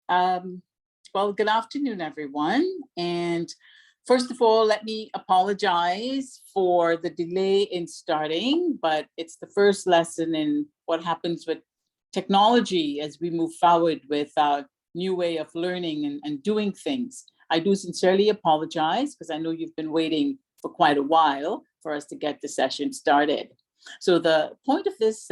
Um, well, good afternoon, everyone. And first of all, let me apologize for the delay in starting, but it's the first lesson in what happens with technology as we move forward with a new way of learning and doing things. I do sincerely apologize because I know you've been waiting for quite a while for us to get the session started. So the point of this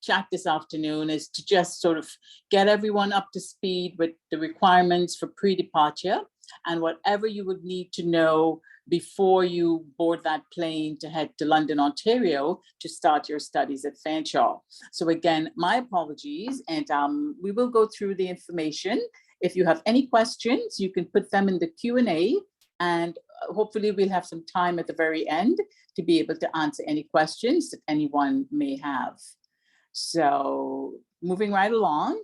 chat this afternoon is to just sort of get everyone up to speed with the requirements for pre-departure and whatever you would need to know before you board that plane to head to London, Ontario to start your studies at Fanshawe. So again, my apologies, and we will go through the information. If you have any questions, you can put them in the Q&A, and hopefully we'll have some time at the very end to be able to answer any questions that anyone may have. So moving right along,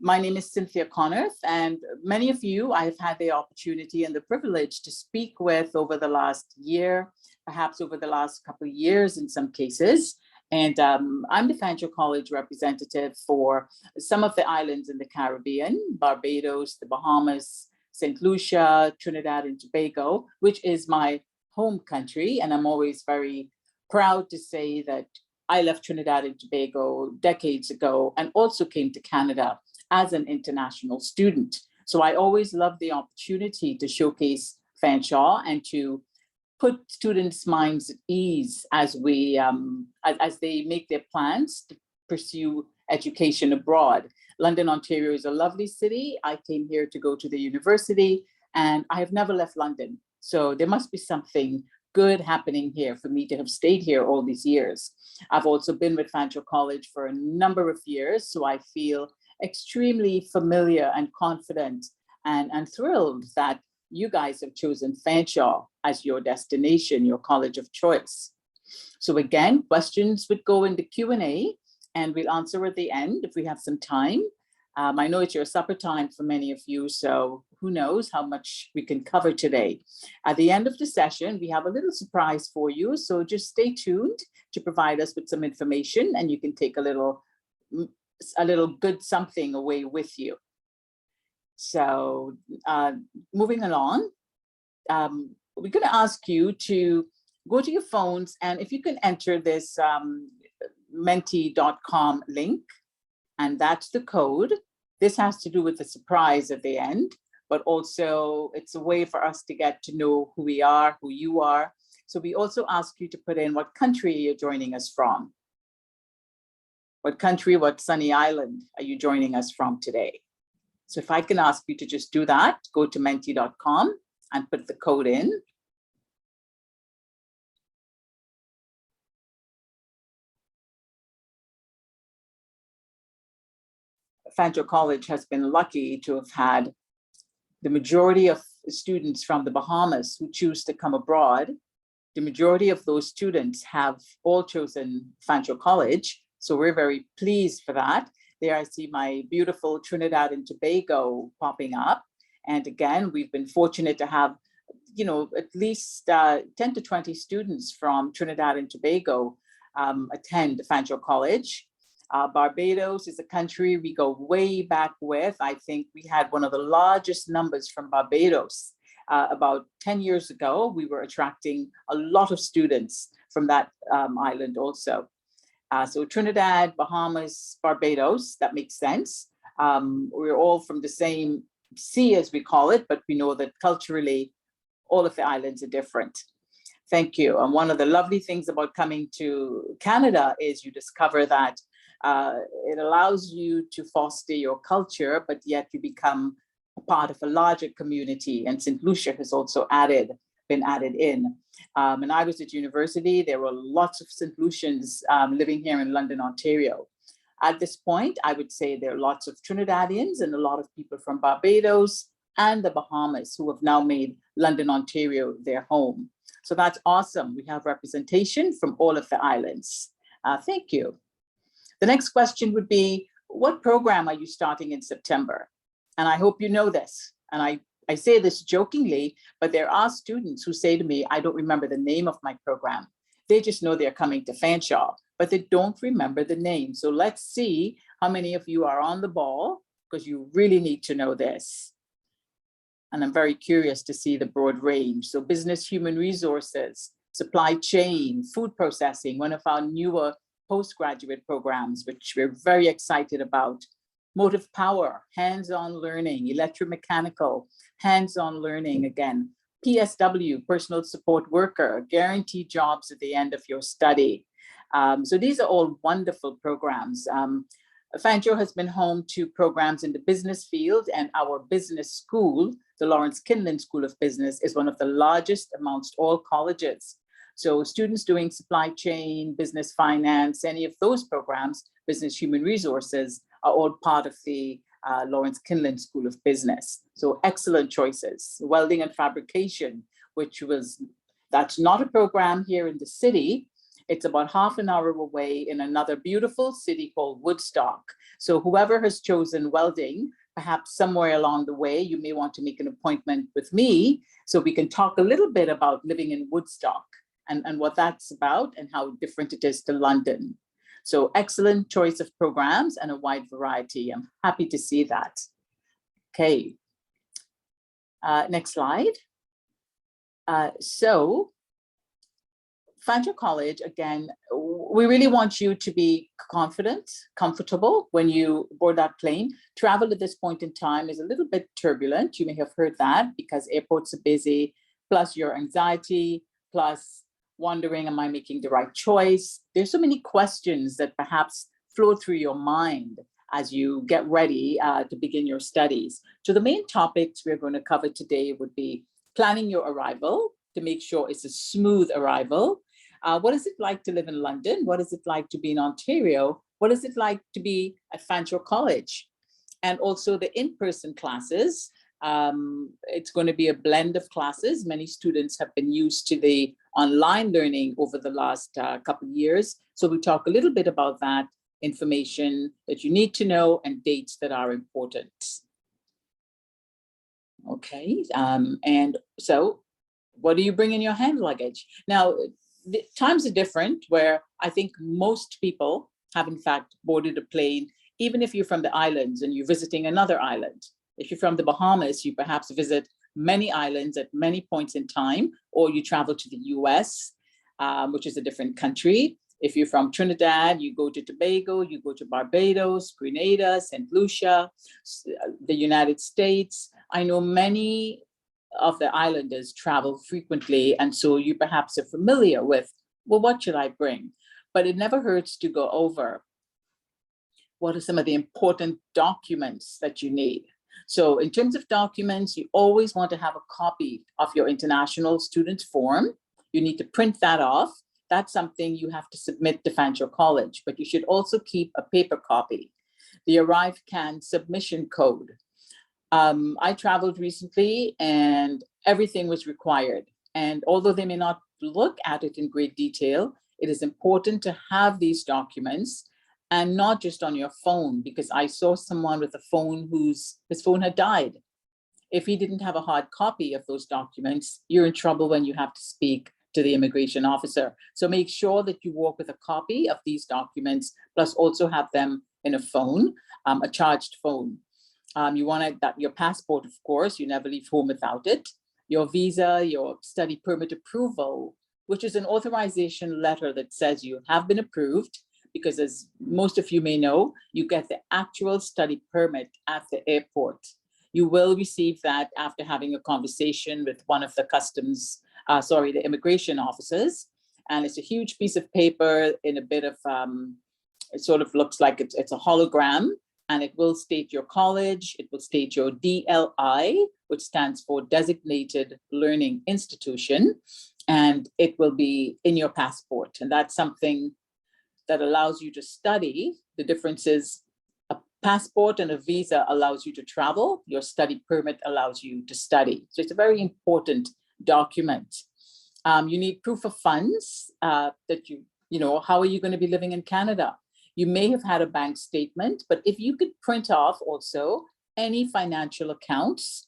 my name is Cynthia Connerth, and many of you I've had the opportunity and the privilege to speak with over the last year, perhaps over the last couple of years in some cases. And I'm the Fanshawe College representative for some of the islands in the Caribbean, Barbados, the Bahamas, St. Lucia, Trinidad and Tobago, which is my home country. And I'm always very proud to say that I left Trinidad and Tobago decades ago and also came to Canada as an international student. So I always love the opportunity to showcase Fanshawe and to put students' minds at ease as we as they make their plans to pursue education abroad. London, Ontario is a lovely city. I came here to go to the university and I have never left London. So there must be something good happening here for me to have stayed here all these years. I've also been with Fanshawe College for a number of years, so I feel extremely familiar and confident and thrilled that you guys have chosen Fanshawe as your destination, your college of choice. So again, questions would go in the Q&A and we'll answer at the end if we have some time. I know it's your supper time for many of you, so who knows how much we can cover today. At the end of the session, we have a little surprise for you, so just stay tuned to provide us with some information and you can take a little good something away with you. So moving along, we're going to ask you to go to your phones and if you can enter this menti.com link, and that's the code. This has to do with the surprise at the end, but also it's a way for us to get to know who we are, who you are. So we also ask you to put in what country you're joining us from. What country, what sunny island are you joining us from today? So if I can ask you to just do that, go to menti.com and put the code in. Fanshawe College has been lucky to have had the majority of students from the Bahamas who choose to come abroad. The majority of those students have all chosen Fanshawe College, so we're very pleased for that. There I see my beautiful Trinidad and Tobago popping up. And again, we've been fortunate to have, you know, at least 10 to 20 students from Trinidad and Tobago attend Fanshawe College. Barbados is a country we go way back with. I think we had one of the largest numbers from Barbados. About 10 years ago, we were attracting a lot of students from that island also. So Trinidad, Bahamas, Barbados, that makes sense. We're all from the same sea, as we call it, but we know that culturally, all of the islands are different. Thank you. And one of the lovely things about coming to Canada is you discover that it allows you to foster your culture, but yet you become a part of a larger community. And St. Lucia has also been added in. And I was at university, there were lots of St. Lucians living here in London, Ontario. At this point, I would say there are lots of Trinidadians and a lot of people from Barbados and the Bahamas who have now made London, Ontario their home. So that's awesome. We have representation from all of the islands. Thank you. The next question would be, what program are you starting in September? And I hope you know this. And I say this jokingly, but there are students who say to me, I don't remember the name of my program. They just know they're coming to Fanshawe, but they don't remember the name. So let's see how many of you are on the ball because you really need to know this. And I'm very curious to see the broad range. So business, human resources, supply chain, food processing, one of our newer postgraduate programs, which we're very excited about. Motive power, hands-on learning, electromechanical, hands-on learning again. PSW, personal support worker, guaranteed jobs at the end of your study. So these are all wonderful programs. Fanshawe has been home to programs in the business field, and our business school, the Lawrence Kinlan School of Business, is one of the largest amongst all colleges. So students doing supply chain, business finance, any of those programs, business human resources, are all part of the Lawrence Kinlan School of Business. So excellent choices. Welding and fabrication, that's not a program here in the city. It's about half an hour away in another beautiful city called Woodstock. So whoever has chosen welding, perhaps somewhere along the way, you may want to make an appointment with me so we can talk a little bit about living in Woodstock and what that's about and how different it is to London. So excellent choice of programs and a wide variety. I'm happy to see that. Okay, next slide. So Fanshawe College, again, we really want you to be confident, comfortable when you board that plane. Travel at this point in time is a little bit turbulent. You may have heard that because airports are busy, plus your anxiety, plus wondering, am I making the right choice? There's so many questions that perhaps flow through your mind as you get ready to begin your studies. So the main topics we're going to cover today would be planning your arrival to make sure it's a smooth arrival. What is it like to live in London? What is it like to be in Ontario? What is it like to be at Fanshawe College? And also the in-person classes. It's going to be a blend of classes. Many students have been used to the online learning over the last couple of years. So we talk a little bit about that information that you need to know and dates that are important. Okay, and so what do you bring in your hand luggage? Now, the times are different where I think most people have in fact boarded a plane, even if you're from the islands and you're visiting another island. If you're from the Bahamas, you perhaps visit many islands at many points in time, or you travel to the US, which is a different country. If you're from Trinidad, you go to Tobago, you go to Barbados, Grenada, St. Lucia, the United States. I know many of the islanders travel frequently, and so you perhaps are familiar with, well, what should I bring? But it never hurts to go over what are some of the important documents that you need. So in terms of documents, you always want to have a copy of your international student form. You need to print that off. That's something you have to submit to Fanshawe College, but you should also keep a paper copy. The ArriveCAN submission code. I traveled recently and everything was required. And although they may not look at it in great detail, it is important to have these documents and not just on your phone, because I saw someone with a phone his phone had died. If he didn't have a hard copy of those documents, you're in trouble when you have to speak to the immigration officer. So make sure that you walk with a copy of these documents, plus also have them in a phone, a charged phone. You want your passport, of course, you never leave home without it. Your visa, your study permit approval, which is an authorization letter that says you have been approved, because as most of you may know, you get the actual study permit at the airport. You will receive that after having a conversation with one of the the immigration officers. And it's a huge piece of paper in a bit of, it sort of looks like it's a hologram, and it will state your college, it will state your DLI, which stands for Designated Learning Institution, and it will be in your passport. And that's something that allows you to study. The difference is a passport and a visa allows you to travel. Your study permit allows you to study. So it's a very important document. You need proof of funds that how are you going to be living in Canada? You may have had a bank statement, but if you could print off also any financial accounts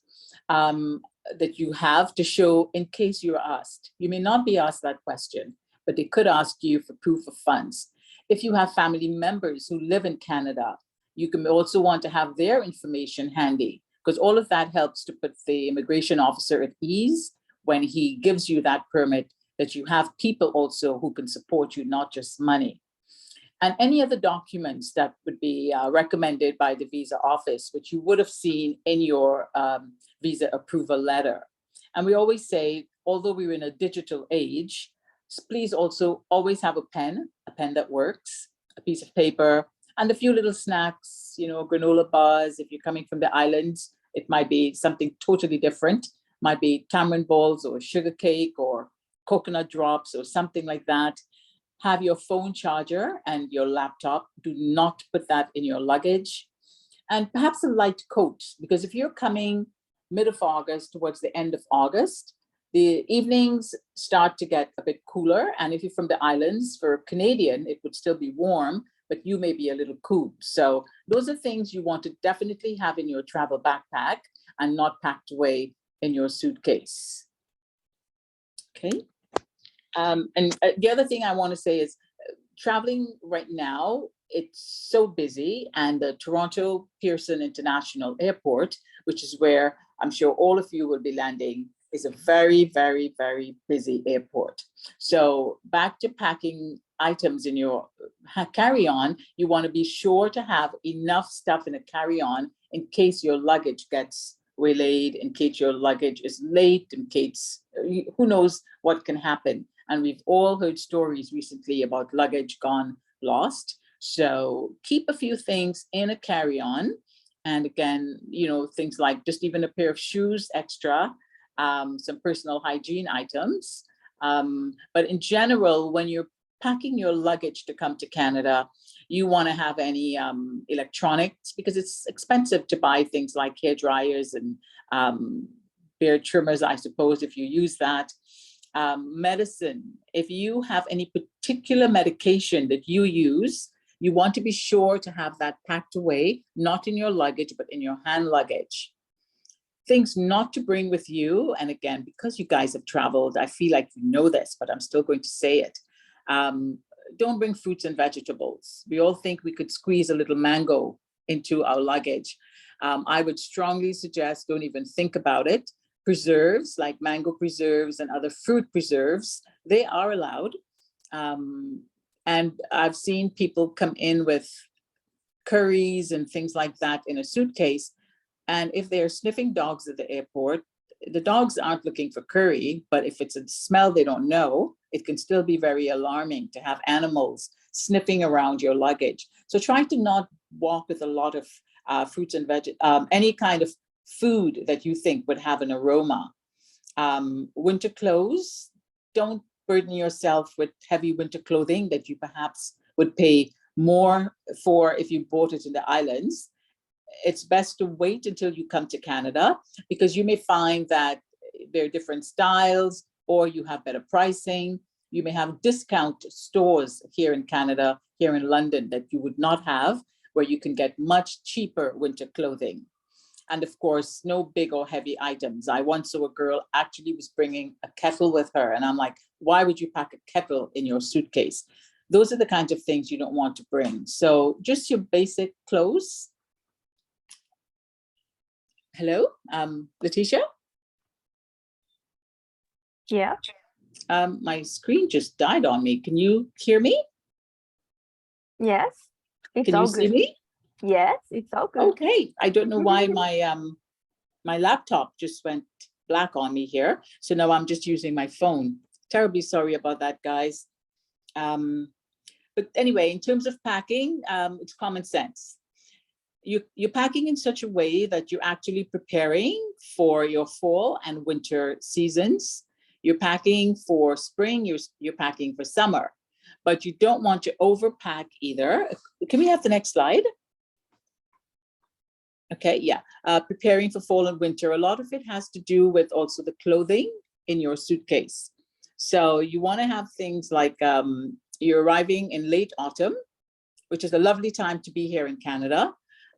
that you have to show in case you're asked. You may not be asked that question, but they could ask you for proof of funds. If you have family members who live in Canada, You can also want to have their information handy, because all of that helps to put the immigration officer at ease when he gives you that permit, that you have people also who can support you, not just money. And any other documents that would be recommended by the visa office, which you would have seen in your visa approval letter. And we always say, although we're in a digital age, please also always have a pen that works, a piece of paper, and a few little snacks, you know, granola bars. If you're coming from the islands, it might be something totally different. Might be tamarind balls or sugar cake or coconut drops or something like that. Have your phone charger and your laptop. Do not put that in your luggage. And perhaps a light coat, because if you're coming mid of August towards the end of August, the evenings start to get a bit cooler. And if you're from the islands, for a Canadian, it would still be warm, but you may be a little cool. So those are things you want to definitely have in your travel backpack and not packed away in your suitcase. Okay. And the other thing I want to say is traveling right now, it's so busy, and the Toronto Pearson International Airport, which is where I'm sure all of you will be landing, is a very, very, very busy airport. So back to packing items in your carry-on, you want to be sure to have enough stuff in a carry-on in case your luggage gets waylaid, in case your luggage is late, in case, who knows what can happen. And we've all heard stories recently about luggage gone lost. So keep a few things in a carry-on. And again, you know, things like just even a pair of shoes extra, some personal hygiene items. But in general, when you're packing your luggage to come to Canada, you want to have any electronics, because it's expensive to buy things like hair dryers and beard trimmers, I suppose, if you use that. Medicine, if you have any particular medication that you use, you want to be sure to have that packed away, not in your luggage, but in your hand luggage. Things not to bring with you, and again, because you guys have traveled, I feel like you know this, but I'm still going to say it. Don't bring fruits and vegetables. We all think we could squeeze a little mango into our luggage. I would strongly suggest don't even think about it. Preserves like mango preserves and other fruit preserves, they are allowed. And I've seen people come in with curries and things like that in a suitcase. And if they're sniffing dogs at the airport, the dogs aren't looking for curry, but if it's a smell they don't know, it can still be very alarming to have animals sniffing around your luggage. So try to not walk with a lot of fruits and any kind of food that you think would have an aroma. Winter clothes, don't burden yourself with heavy winter clothing that you perhaps would pay more for if you bought it in the islands. It's best to wait until you come to Canada, because you may find that there are different styles, or you have better pricing. You may have discount stores here in Canada, here in London, that you would not have, where you can get much cheaper winter clothing. And of course, no big or heavy items. I once saw a girl actually was bringing a kettle with her. And I'm like, why would you pack a kettle in your suitcase? Those are the kinds of things you don't want to bring. So just your basic clothes. Hello, Letitia? Yeah. My screen just died on me. Can you hear me? Yes. It's Can all you good. see me? Yes, it's all good. Okay. I don't know why my laptop just went black on me here. So now I'm just using my phone. Terribly sorry about that, guys. But anyway, in terms of packing, it's common sense. You're packing in such a way that you're actually preparing for your fall and winter seasons. You're packing for spring, you're packing for summer, but you don't want to overpack either. Can we have the next slide? Okay, yeah. Preparing for fall and winter, a lot of it has to do with also the clothing in your suitcase. So you want to have things like you're arriving in late autumn, which is a lovely time to be here in Canada.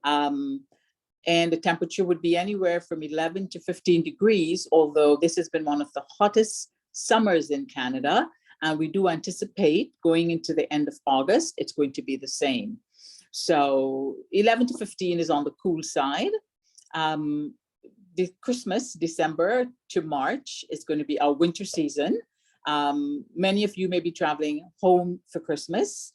And the temperature would be anywhere from 11 to 15 degrees, although this has been one of the hottest summers in Canada. And we do anticipate going into the end of August, it's going to be the same. So 11 to 15 is on the cool side. The Christmas, December to March, is going to be our winter season. Many of you may be traveling home for Christmas,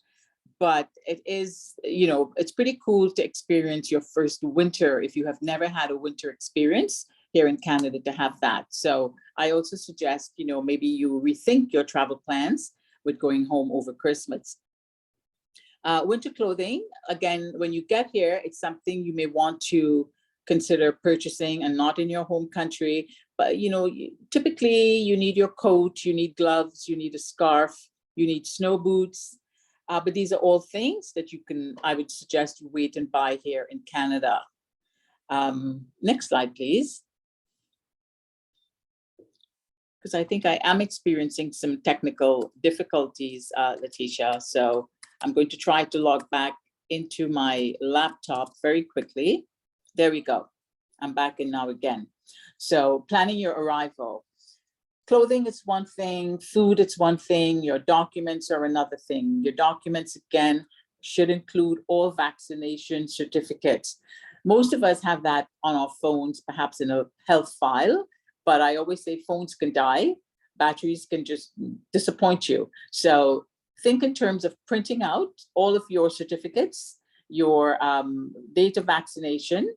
but it is, it's pretty cool to experience your first winter if you have never had a winter experience here in Canada, to have that. So I also suggest, maybe you rethink your travel plans with going home over Christmas. Winter clothing, again, when you get here, it's something you may want to consider purchasing and not in your home country. But, typically you need your coat, you need gloves, you need a scarf, you need snow boots. But these are all things that I would suggest you wait and buy here in Canada. Next slide, please. Because I think I am experiencing some technical difficulties, Letitia. So I'm going to try to log back into my laptop very quickly. There we go. I'm back in now again. So planning your arrival. Clothing is one thing, food is one thing, your documents are another thing. Your documents, again, should include all vaccination certificates. Most of us have that on our phones, perhaps in a health file, but I always say phones can die, batteries can just disappoint you. So think in terms of printing out all of your certificates, your date of vaccination,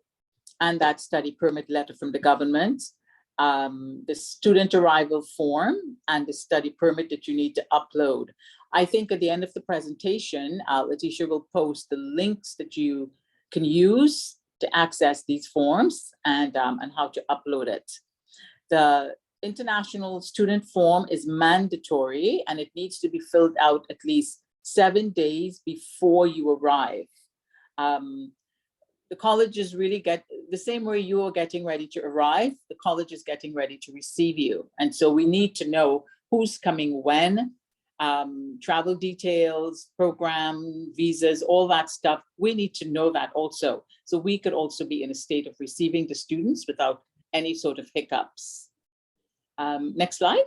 and that study permit letter from the government, the student arrival form, and the study permit that you need to upload. I think at the end of the presentation, Letitia will post the links that you can use to access these forms and how to upload it. The international student form is mandatory, and it needs to be filled out at least 7 days before you arrive. The colleges really get the same way you are getting ready to arrive, the college is getting ready to receive you. And so we need to know who's coming when, travel details, program, visas, all that stuff. We need to know that also. So we could also be in a state of receiving the students without any sort of hiccups. Next slide.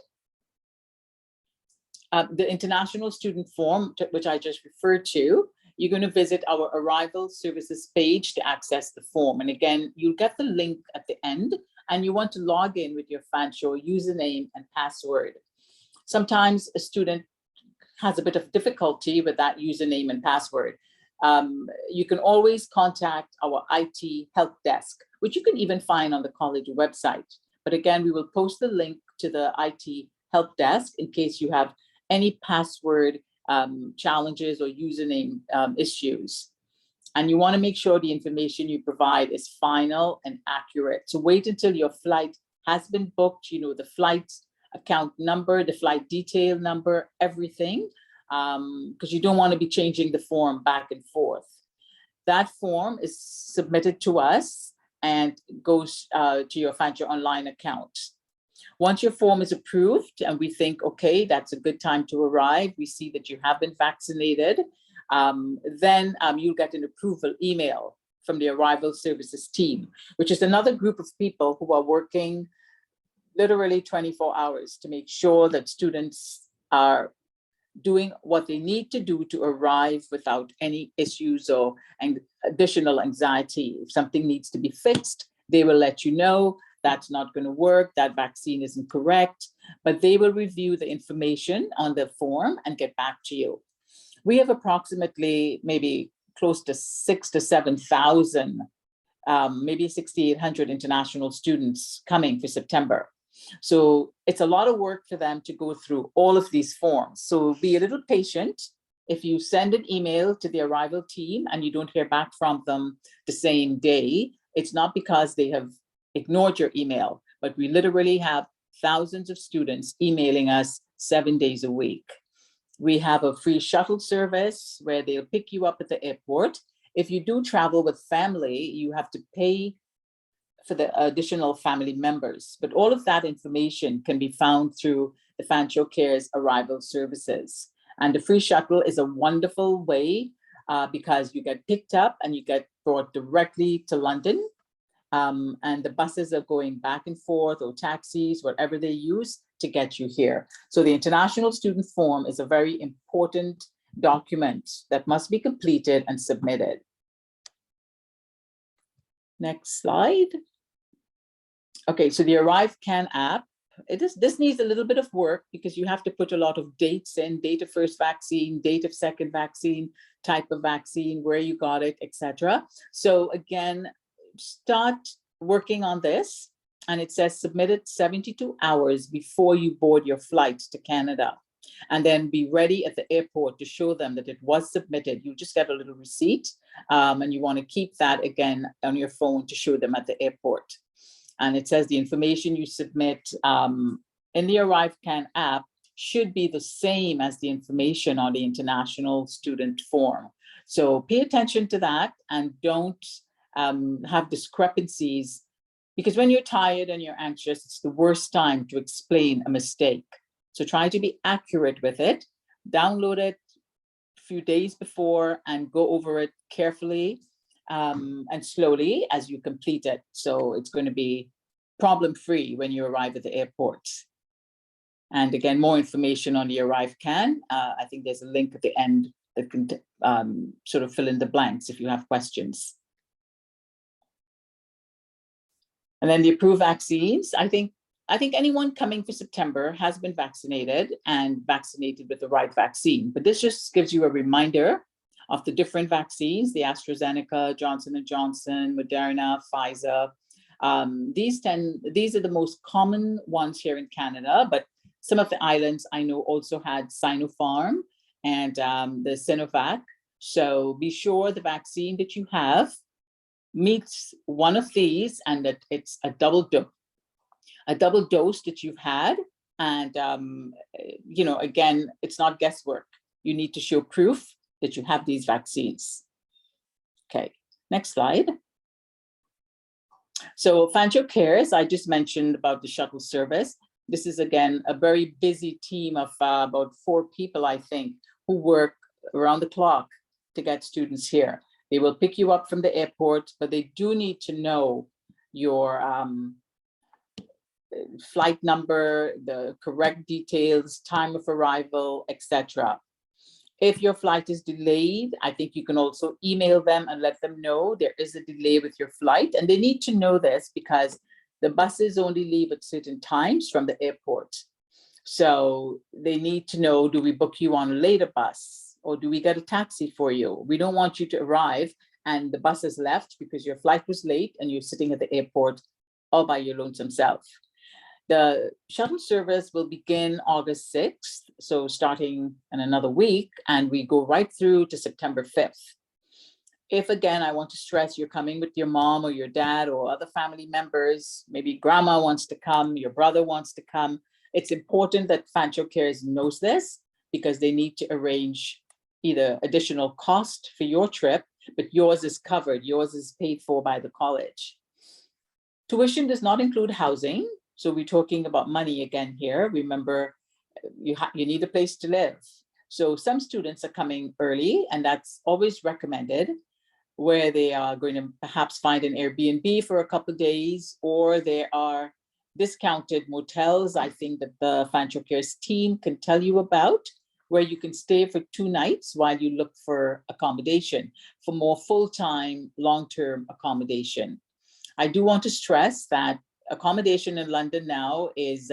The international student form, which I just referred to, you're going to visit our arrival services page to access the form. And again, you'll get the link at the end, and you want to log in with your Fanshawe username and password. Sometimes a student has a bit of difficulty with that username and password. You can always contact our IT help desk, which you can even find on the college website. But again, we will post the link to the IT help desk in case you have any password challenges or username issues. And you want to make sure the information you provide is final and accurate. So wait until your flight has been booked, the flight account number, the flight detail number, everything, because you don't want to be changing the form back and forth. That form is submitted to us and goes to your Fanshawe online account. Once your form is approved and we think, okay, that's a good time to arrive, we see that you have been vaccinated, then you'll get an approval email from the arrival services team, which is another group of people who are working literally 24 hours to make sure that students are doing what they need to do to arrive without any issues or additional anxiety. If something needs to be fixed, they will let you know. That's not going to work, that vaccine isn't correct, but they will review the information on the form and get back to you. We have approximately maybe close to 6,000 to 7,000, maybe 6,800 international students coming for September. So it's a lot of work for them to go through all of these forms. So be a little patient. If you send an email to the arrival team and you don't hear back from them the same day, it's not because they have ignored your email, but we literally have thousands of students emailing us 7 days a week. We have a free shuttle service where they'll pick you up at the airport. If you do travel with family, you have to pay for the additional family members, but all of that information can be found through the Fanshawe Cares arrival services. And the free shuttle is a wonderful way because you get picked up and you get brought directly to London. And the buses are going back and forth, or taxis, whatever they use to get you here. So the international student form is a very important document that must be completed and submitted. Next slide. Okay, so the Arrive Can app, this needs a little bit of work because you have to put a lot of dates in, date of first vaccine, date of second vaccine, type of vaccine, where you got it, etc. So again, start working on this. And it says submit it 72 hours before you board your flight to Canada. And then be ready at the airport to show them that it was submitted. You just get a little receipt, and you want to keep that again on your phone to show them at the airport. And it says the information you submit in the Arrive Can app should be the same as the information on the international student form. So pay attention to that and don't have discrepancies, because when you're tired and you're anxious, it's the worst time to explain a mistake. So try to be accurate with it, download it a few days before and go over it carefully and slowly as you complete it. So it's going to be problem-free when you arrive at the airport. And again, more information on the Arrive Can. I think there's a link at the end that can sort of fill in the blanks if you have questions. And then the approved vaccines. I think anyone coming for September has been vaccinated and vaccinated with the right vaccine. But this just gives you a reminder of the different vaccines, the AstraZeneca, Johnson & Johnson, Moderna, Pfizer. These are the most common ones here in Canada, but some of the islands I know also had Sinopharm and the Sinovac. So be sure the vaccine that you have meets one of these and that it's a double dose that you've had. And, you know, again, it's not guesswork. You need to show proof that you have these vaccines. Okay, next slide. So Fanshawe Cares, I just mentioned about the shuttle service. This is, again, a very busy team of about 4 people, I think, who work around the clock to get students here. They will pick you up from the airport, but they do need to know your flight number, the correct details, time of arrival, etc. If your flight is delayed, I think you can also email them and let them know there is a delay with your flight. And they need to know this because the buses only leave at certain times from the airport. So they need to know, do we book you on a later bus? Or do we get a taxi for you? We don't want you to arrive and the bus has left because your flight was late and you're sitting at the airport all by your lonesome self. The shuttle service will begin August 6th, so starting in another week, and we go right through to September 5th. If, again, I want to stress you're coming with your mom or your dad or other family members, maybe grandma wants to come, your brother wants to come, it's important that Fanshawe Cares knows this because they need to arrange either additional cost for your trip, but yours is covered, yours is paid for by the college. Tuition does not include housing. So we're talking about money again here. Remember, you need a place to live. So some students are coming early, and that's always recommended, where they are going to perhaps find an Airbnb for a couple of days, or there are discounted motels, I think that the Fanshawe Cares team can tell you about, where you can stay for 2 nights while you look for accommodation, for more full-time, long-term accommodation. I do want to stress that accommodation in London now is,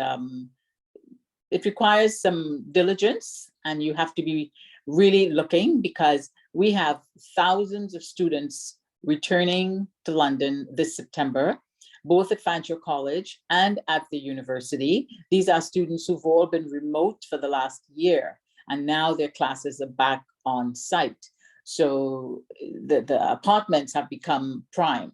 it requires some diligence and you have to be really looking because we have thousands of students returning to London this September, both at Fanshawe College and at the university. These are students who've all been remote for the last year and now their classes are back on site. So the apartments have become prime.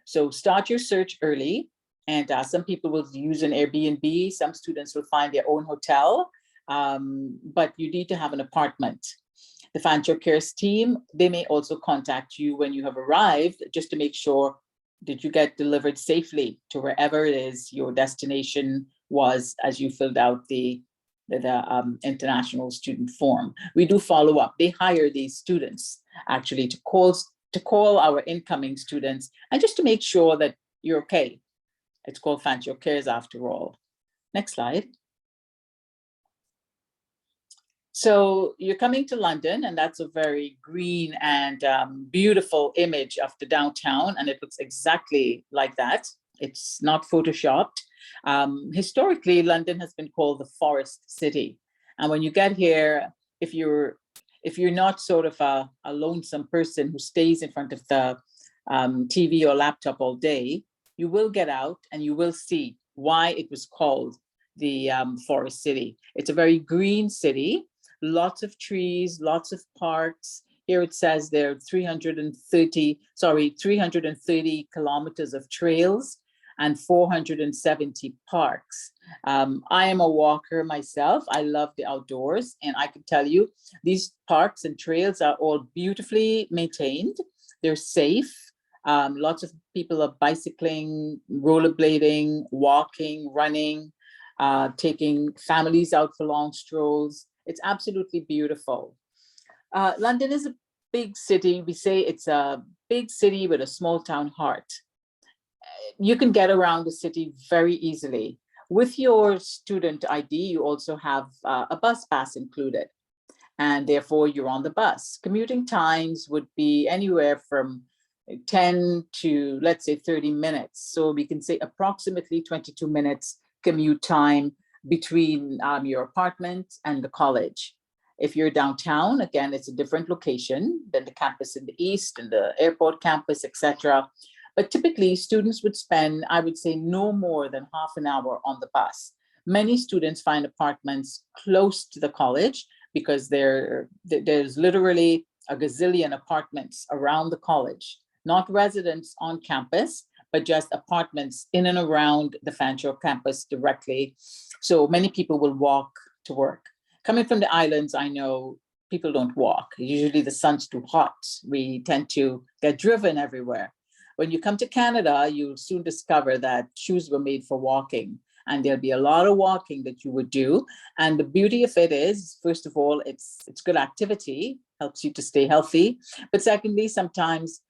So start your search early. And some people will use an Airbnb. Some students will find their own hotel, but you need to have an apartment. The Fanshawe Cares team, they may also contact you when you have arrived just to make sure that you get delivered safely to wherever it is your destination was as you filled out the international student form. We do follow up. They hire these students actually to call our incoming students and just to make sure that you're okay. It's called Fanshawe Cares after all. Next slide. So you're coming to London, and that's a very green and beautiful image of the downtown, and it looks exactly like that. It's not photoshopped. Historically, London has been called the Forest City, and when you get here, if you're not sort of a lonesome person who stays in front of the TV or laptop all day, you will get out and you will see why it was called the Forest City. It's a very green city. Lots of trees, lots of parks. Here it says there are 330 kilometers of trails and 470 parks. I am a walker myself. I love the outdoors, and I can tell you these parks and trails are all beautifully maintained. They're safe. Lots of people are bicycling, rollerblading, walking, running, taking families out for long strolls. It's absolutely beautiful. London is a big city. We say it's a big city with a small town heart. You can get around the city very easily. With your student ID, you also have a bus pass included, and therefore you're on the bus. Commuting times would be anywhere from 10 to, let's say, 30 minutes. So we can say approximately 22 minutes commute time between your apartment and the college. If you're downtown, again, it's a different location than the campus in the east and the airport campus, etc. But typically students would spend, I would say, no more than half an hour on the bus. Many students find apartments close to the college because there's literally a gazillion apartments around the college, not residents on campus, but just apartments in and around the Fanshawe campus directly. So many people will walk to work. Coming from the islands, I know people don't walk. Usually the sun's too hot. We tend to get driven everywhere. When you come to Canada, you'll soon discover that shoes were made for walking, and there'll be a lot of walking that you would do. And the beauty of it is, first of all, it's good activity, helps you to stay healthy. But secondly, sometimes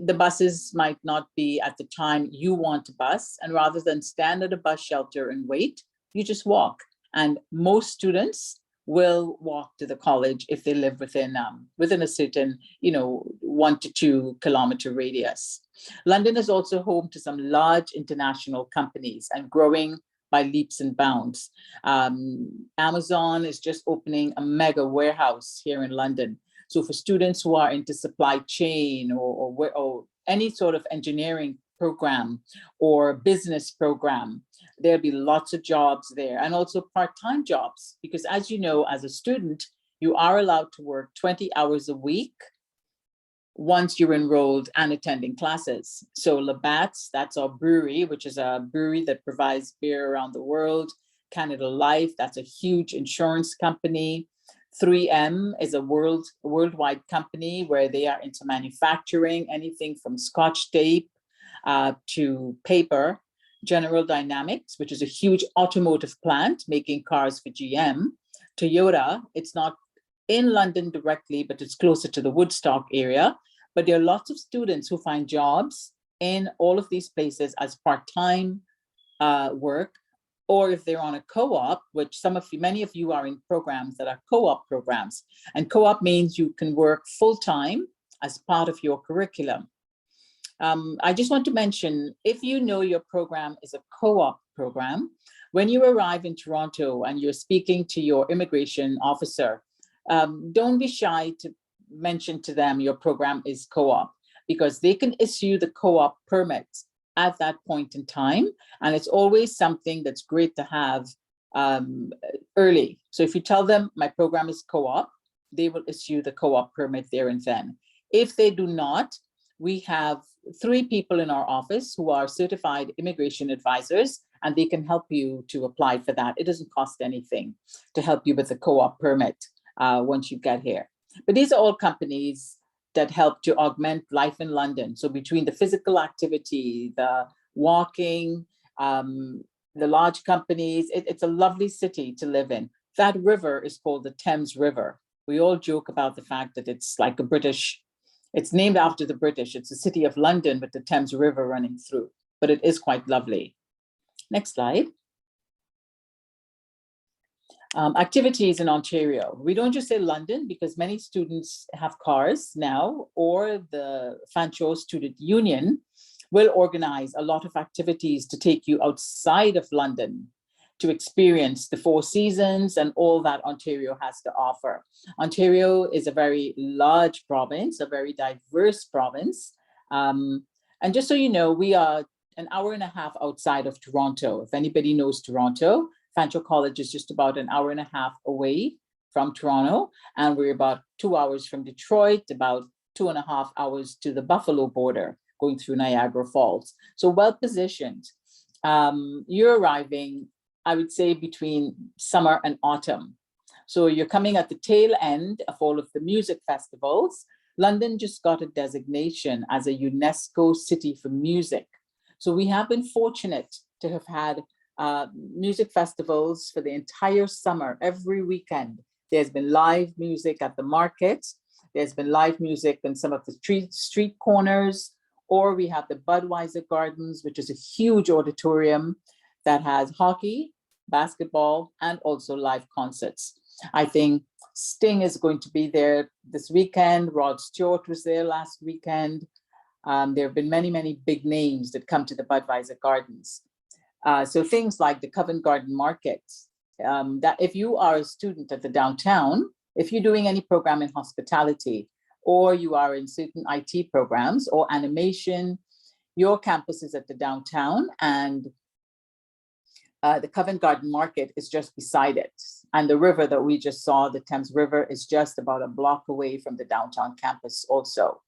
the buses might not be at the time you want to bus, and rather than stand at a bus shelter and wait, you just walk. And most students will walk to the college if they live within a certain 1 to 2 kilometer radius. London is also home to some large international companies and growing by leaps and bounds. Amazon is just opening a mega warehouse here in London. So for students who are into supply chain or any sort of engineering program or business program, there'll be lots of jobs there, and also part-time jobs, because as you know, as a student, you are allowed to work 20 hours a week once you're enrolled and attending classes. So Labatt's, that's our brewery, which is a brewery that provides beer around the world. Canada Life, that's a huge insurance company. 3M is a worldwide company where they are into manufacturing anything from Scotch tape to paper. General Dynamics, which is a huge automotive plant making cars for GM. Toyota, it's not in London directly, but it's closer to the Woodstock area. But there are lots of students who find jobs in all of these places as part-time work, or if they're on a co-op, which many of you are in programs that are co-op programs. And co-op means you can work full-time as part of your curriculum. I just want to mention, if you know your program is a co-op program, when you arrive in Toronto and you're speaking to your immigration officer, don't be shy to mention to them your program is co-op, because they can issue the co-op permit at that point in time. And it's always something that's great to have early. So if you tell them my program is co-op, they will issue the co-op permit there and then. If they do not, we have 3 people in our office who are certified immigration advisors, and they can help you to apply for that. It doesn't cost anything to help you with the co-op permit once you get here. But these are all companies that help to augment life in London. So between the physical activity, the walking, the large companies, it's a lovely city to live in. That river is called the Thames River. We all joke about the fact that it's like it's named after the British. It's the city of London with the Thames River running through, but it is quite lovely. Next slide. Activities in Ontario. We don't just say London because many students have cars now, or the Fanshawe Student Union will organize a lot of activities to take you outside of London to experience the Four Seasons and all that Ontario has to offer. Ontario is a very large province, a very diverse province. And just so you know, we are an hour and a half outside of Toronto. If anybody knows Toronto, Fanshawe College is just about an hour and a half away from Toronto, and we're about 2 hours from Detroit, about 2.5 hours to the Buffalo border, going through Niagara Falls. So well positioned. You're arriving, I would say, between summer and autumn. So you're coming at the tail end of all of the music festivals. London just got a designation as a UNESCO city for music. So we have been fortunate to have had music festivals for the entire summer, every weekend. There's been live music at the market. There's been live music in some of the street corners, or we have the Budweiser Gardens, which is a huge auditorium that has hockey, basketball, and also live concerts. I think Sting is going to be there this weekend. Rod Stewart was there last weekend. There have been many, many big names that come to the Budweiser Gardens. So things like the Covent Garden Market, that if you are a student at the downtown, if you're doing any program in hospitality, or you are in certain IT programs or animation, your campus is at the downtown, and the Covent Garden Market is just beside it. And the river that we just saw, the Thames River, is just about a block away from the downtown campus also.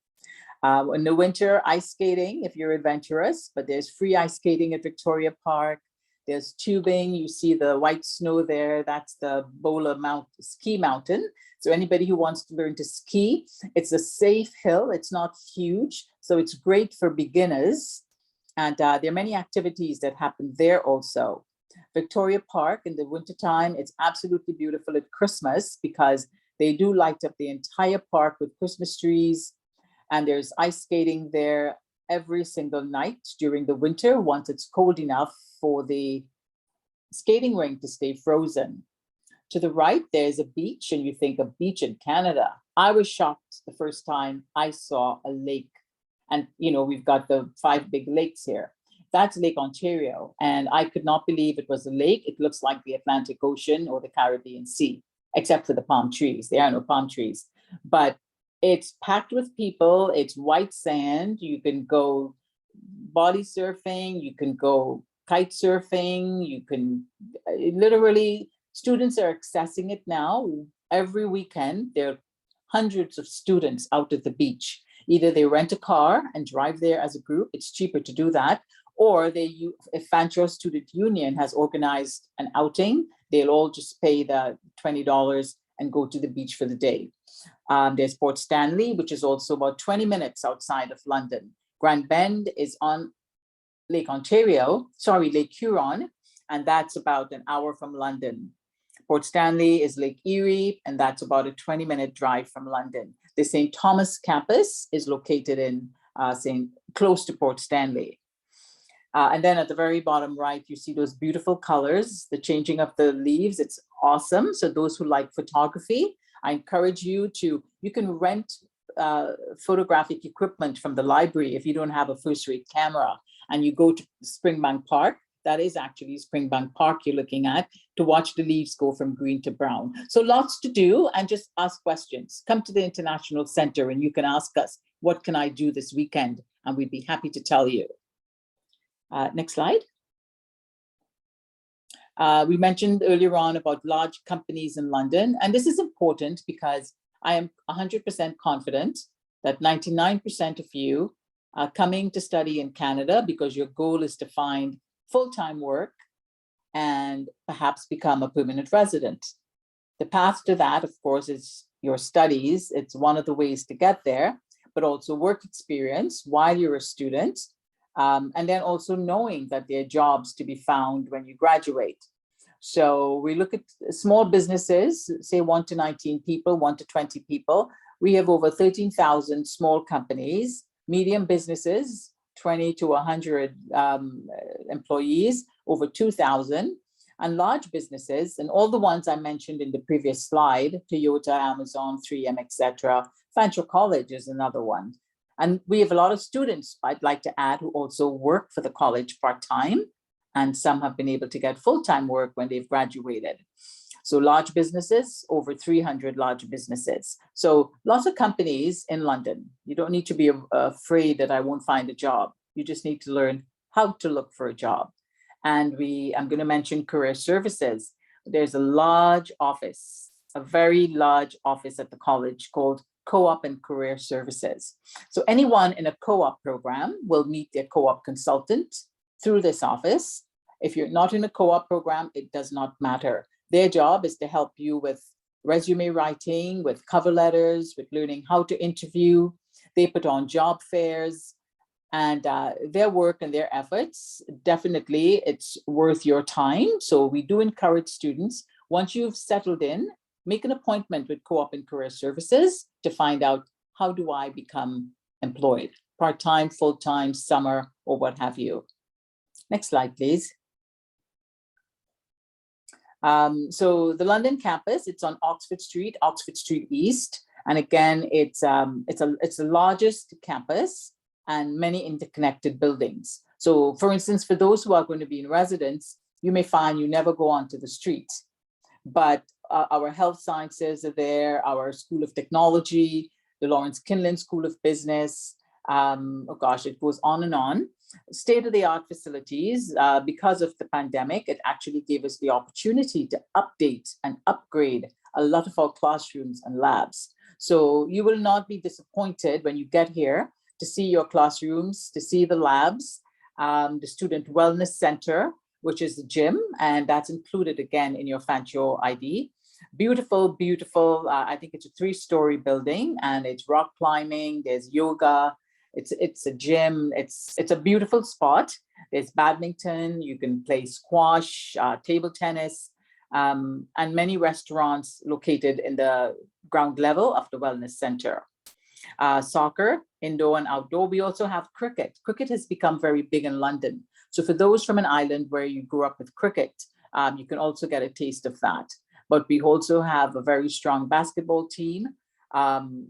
In the winter, ice skating, if you're adventurous, but there's free ice skating at Victoria Park. There's tubing, you see the white snow there, that's the Bola ski mountain. So anybody who wants to learn to ski, it's a safe hill, it's not huge, so it's great for beginners. And there are many activities that happen there also. Victoria Park in the wintertime, it's absolutely beautiful at Christmas because they do light up the entire park with Christmas trees. And there's ice skating there every single night during the winter once it's cold enough for the skating rink to stay frozen. To the right, there's a beach, and you think a beach in Canada. I was shocked the first time I saw a lake. And, you know, we've got the 5 big lakes here. That's Lake Ontario. And I could not believe it was a lake. It looks like the Atlantic Ocean or the Caribbean Sea, except for the palm trees. There are no palm trees. But it's packed with people. It's white sand. You can go body surfing. You can go kite surfing. You can literally, students are accessing it now. Every weekend, there are hundreds of students out at the beach. Either they rent a car and drive there as a group. It's cheaper to do that. Or if Fanshawe Student Union has organized an outing, they'll all just pay the $20 and go to the beach for the day. There's Port Stanley, which is also about 20 minutes outside of London. Grand Bend is on Lake Huron, and that's about an hour from London. Port Stanley is Lake Erie, and that's about a 20-minute drive from London. The St. Thomas campus is located in close to Port Stanley. And then at the very bottom right, you see those beautiful colors, the changing of the leaves. It's awesome. So those who like photography, I encourage you can rent photographic equipment from the library if you don't have a first-rate camera, and you go to Springbank Park. That is actually Springbank Park you're looking at, to watch the leaves go from green to brown. So lots to do, and just ask questions. Come to the International Center and you can ask us, what can I do this weekend? And we'd be happy to tell you. Next slide. We mentioned earlier on about large companies in London, and this is important because I am 100% confident that 99% of you are coming to study in Canada because your goal is to find full-time work and perhaps become a permanent resident. The path to that, of course, is your studies. It's one of the ways to get there, but also work experience while you're a student. And then also knowing that there are jobs to be found when you graduate. So we look at small businesses, say 1 to 19 people, 1 to 20 people. We have over 13,000 small companies, medium businesses, 20 to 100 employees, over 2,000. And large businesses, and all the ones I mentioned in the previous slide, Toyota, Amazon, 3M, etc. Fanshawe College is another one. And we have a lot of students, I'd like to add, who also work for the college part-time, and some have been able to get full-time work when they've graduated. So large businesses, over 300 large businesses. So lots of companies in London. You don't need to be afraid that I won't find a job. You just need to learn how to look for a job. And I'm going to mention career services. There's a large office, a very large office at the college called Co-op and Career Services. So anyone in a co-op program will meet their co-op consultant through this office. If you're not in a co-op program, it does not matter. Their job is to help you with resume writing, with cover letters, with learning how to interview. They put on job fairs, and their work and their efforts, definitely it's worth your time. So we do encourage students, once you've settled in, make an appointment with Co-op and Career Services to find out, how do I become employed? Part-time, full-time, summer, or what have you. Next slide, please. So the London campus, it's on Oxford Street East. And again, it's the largest campus and many interconnected buildings. So for instance, for those who are going to be in residence, you may find you never go onto the street, but our health sciences are there, our School of Technology, the Lawrence Kinlan School of Business, oh gosh, it goes on and on. State-of-the-art facilities. Because of the pandemic, it actually gave us the opportunity to update and upgrade a lot of our classrooms and labs. So you will not be disappointed when you get here to see your classrooms, to see the labs, the Student Wellness Center, which is the gym, and that's included again in your Fanshawe ID. Beautiful, beautiful, I think it's a 3-story building, and it's rock climbing, there's yoga, it's a gym, it's a beautiful spot. There's badminton, you can play squash, table tennis, and many restaurants located in the ground level of the wellness center. Soccer, indoor and outdoor. We also have cricket. Cricket has become very big in London. So for those from an island where you grew up with cricket, you can also get a taste of that. But we also have a very strong basketball team,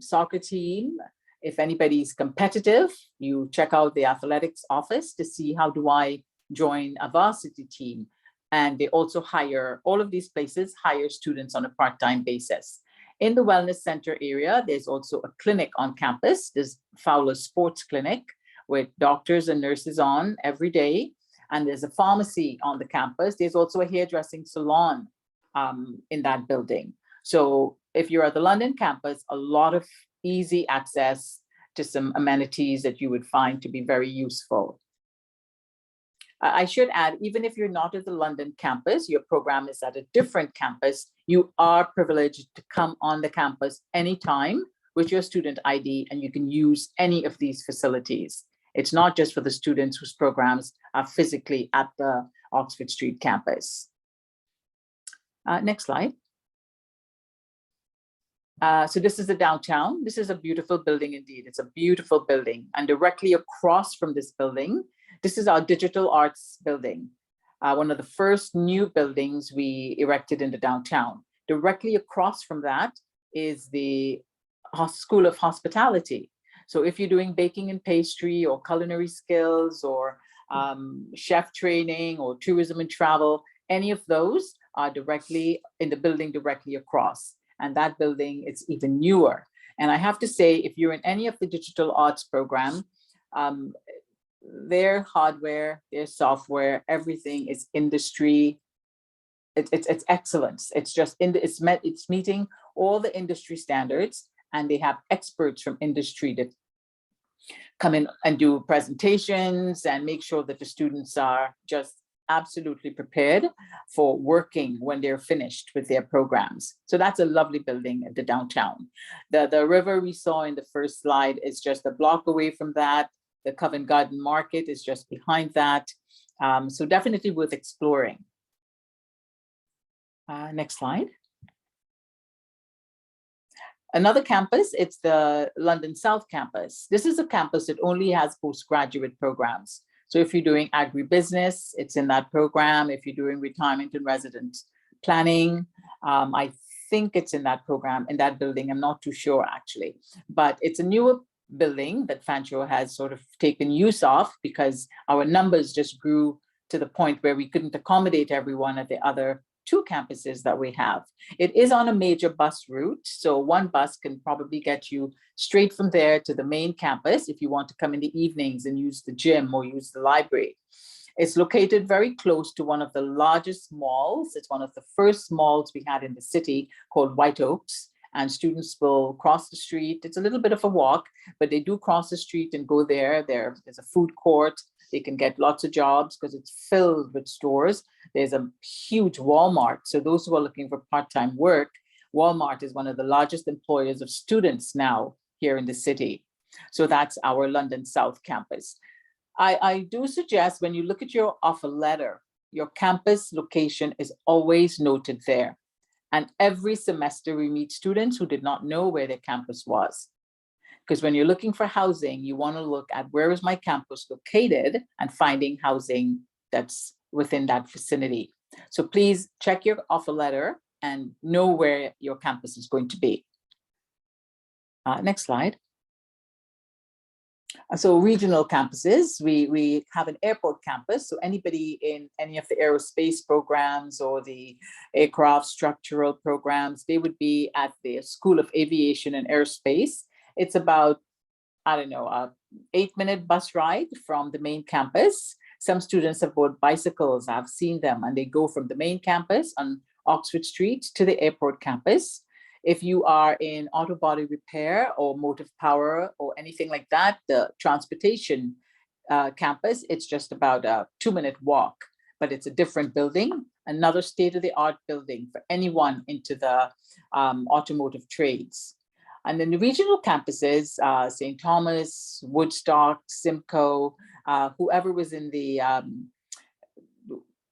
soccer team. If anybody's competitive, you check out the athletics office to see, how do I join a varsity team? And they also hire, all of these places hire students on a part-time basis. In the wellness center area, there's also a clinic on campus. There's Fowler Sports Clinic with doctors and nurses on every day. And there's a pharmacy on the campus. There's also a hairdressing salon in that building. So if you're at the London campus, a lot of easy access to some amenities that you would find to be very useful. I should add, even if you're not at the London campus, your program is at a different campus, you are privileged to come on the campus anytime with your student ID, and you can use any of these facilities. It's not just for the students whose programs are physically at the Oxford Street campus. Next slide. So this is the downtown. This is a beautiful building indeed. It's a beautiful building. And directly across from this building, this is our digital arts building. One of the first new buildings we erected in the downtown. Directly across from that is the School of Hospitality. So if you're doing baking and pastry or culinary skills or chef training or tourism and travel, any of those are directly in the building directly across. And that building is even newer. And I have to say, if you're in any of the digital arts program, their hardware, their software, everything is industry. It's excellence. It's just it's meeting all the industry standards, and they have experts from industry that come in and do presentations and make sure that the students are just absolutely prepared for working when they're finished with their programs. So that's a lovely building at the downtown. The river we saw in the first slide is just a block away from that. The Covent Garden Market is just behind that. So definitely worth exploring. Next slide. Another campus, it's the London South campus. This is a campus that only has postgraduate programs. So if you're doing agribusiness, it's in that program. If you're doing retirement and resident planning, I think it's in that program, in that building. I'm not too sure actually, but it's a newer building that Fanshawe has sort of taken use of because our numbers just grew to the point where we couldn't accommodate everyone at the other 2 campuses that we have. It is on a major bus route, so one bus can probably get you straight from there to the main campus if you want to come in the evenings and use the gym or use the library. It's located very close to one of the largest malls. It's one of the first malls we had in the city called White Oaks, and students will cross the street. It's a little bit of a walk, but they do cross the street and go there. There's a food court. They can get lots of jobs because it's filled with stores. There's a huge Walmart. So those who are looking for part-time work, Walmart is one of the largest employers of students now here in the city. So that's our London South campus. I do suggest when you look at your offer letter, your campus location is always noted there. And every semester we meet students who did not know where their campus was. Because when you're looking for housing, you want to look at where is my campus located and finding housing that's within that vicinity. So please check your offer letter and know where your campus is going to be. Next slide. So regional campuses, we have an airport campus. So anybody in any of the aerospace programs or the aircraft structural programs, they would be at the School of Aviation and Aerospace. It's about, I don't know, a 8-minute bus ride from the main campus. Some students have bought bicycles. I've seen them, and they go from the main campus on Oxford Street to the airport campus. If you are in auto body repair or motive power or anything like that, the transportation campus, it's just about a 2-minute walk, but it's a different building, another state-of-the-art building for anyone into the automotive trades. And then the regional campuses, St. Thomas, Woodstock, Simcoe, whoever was in the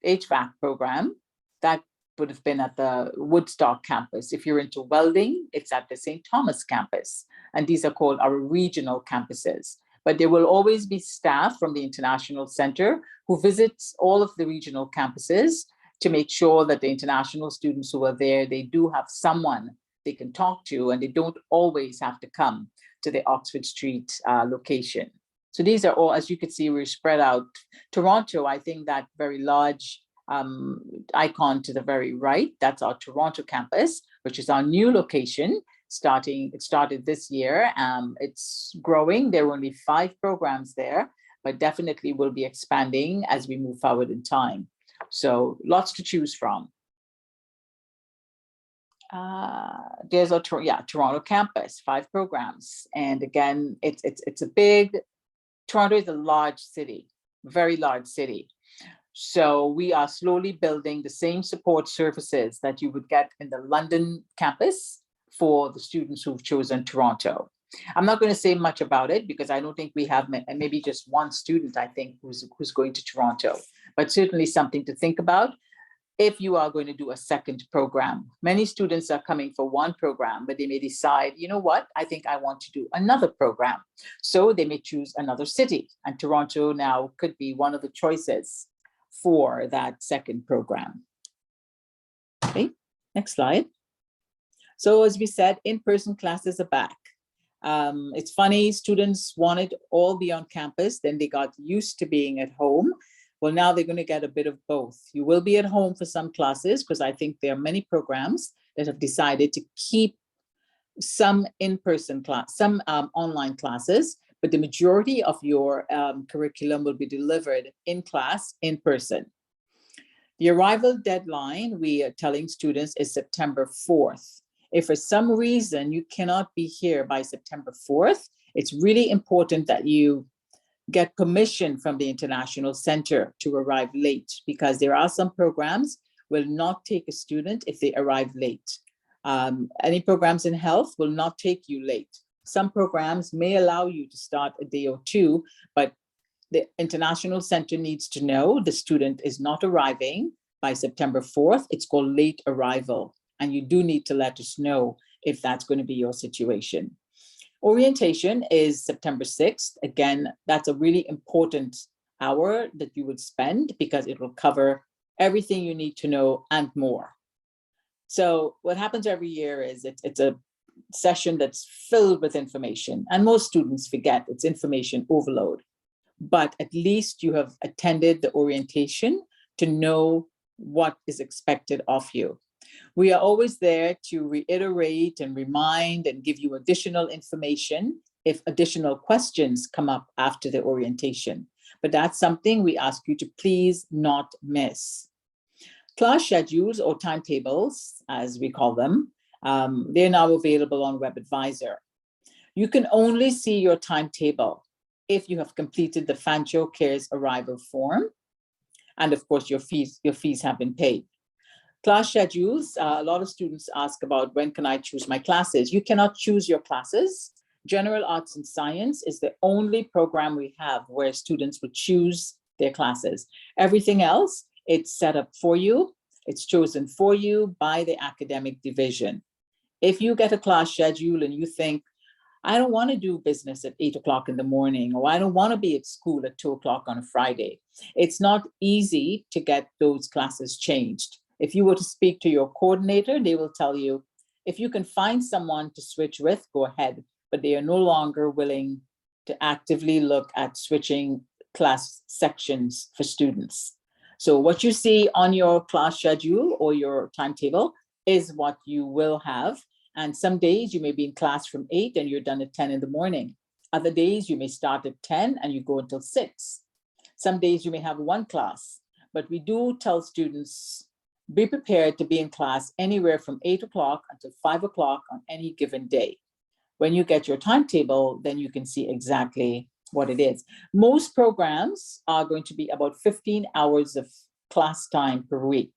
HVAC program, that would have been at the Woodstock campus. If you're into welding, it's at the St. Thomas campus. And these are called our regional campuses. But there will always be staff from the International Center who visits all of the regional campuses to make sure that the international students who are there, they do have someone they can talk to, and they don't always have to come to the Oxford Street location. So these are all, as you can see, we're spread out. Toronto, I think that very large icon to the very right, that's our Toronto campus, which is our new location. It started this year. It's growing. There are only 5 programs there, but definitely will be expanding as we move forward in time. So lots to choose from. There's our Toronto campus, 5 programs. And again, it's a big, Toronto is a large city, very large city. So we are slowly building the same support services that you would get in the London campus for the students who've chosen Toronto. I'm not going to say much about it because I don't think we have maybe just one student, I think, who's going to Toronto, but certainly something to think about if you are going to do a second program. Many students are coming for one program, but they may decide, you know what, I think I want to do another program. So they may choose another city, and Toronto now could be one of the choices for that second program. Okay, next slide. So as we said, in-person classes are back. It's funny, students wanted all be on campus, then they got used to being at home. Well, now they're going to get a bit of both. You will be at home for some classes because I think there are many programs that have decided to keep some in-person class, some online classes, but the majority of your curriculum will be delivered in class, in person. The arrival deadline, we are telling students, is September 4th. If for some reason you cannot be here by September 4th, it's really important that you get permission from the International Center to arrive late, because there are some programs will not take a student if they arrive late. Any programs in health will not take you late. Some programs may allow you to start a day or 2, but the International Center needs to know the student is not arriving by September 4th. It's called late arrival. And you do need to let us know if that's going to be your situation. Orientation is September 6th. Again, that's a really important hour that you would spend, because it will cover everything you need to know and more. So what happens every year is it's a session that's filled with information, and most students forget it's information overload. But at least you have attended the orientation to know what is expected of you. We are always there to reiterate and remind and give you additional information if additional questions come up after the orientation. But that's something we ask you to please not miss. Class schedules, or timetables, as we call them, they're now available on WebAdvisor. You can only see your timetable if you have completed the Fanshawe Cares arrival form. And of course, your fees have been paid. Class schedules, a lot of students ask about, when can I choose my classes? You cannot choose your classes. General Arts and Science is the only program we have where students will choose their classes. Everything else, it's set up for you. It's chosen for you by the academic division. If you get a class schedule and you think, I don't want to do business at 8 o'clock in the morning, or I don't want to be at school at 2 o'clock on a Friday, it's not easy to get those classes changed. If you were to speak to your coordinator, they will tell you, if you can find someone to switch with, go ahead, but they are no longer willing to actively look at switching class sections for students. So what you see on your class schedule or your timetable is what you will have. And some days you may be in class from 8 and you're done at 10 in the morning. Other days you may start at 10 and you go until 6. Some days you may have one class, but we do tell students, be prepared to be in class anywhere from 8 o'clock until 5 o'clock on any given day. When you get your timetable, then you can see exactly what it is. Most programs are going to be about 15 hours of class time per week.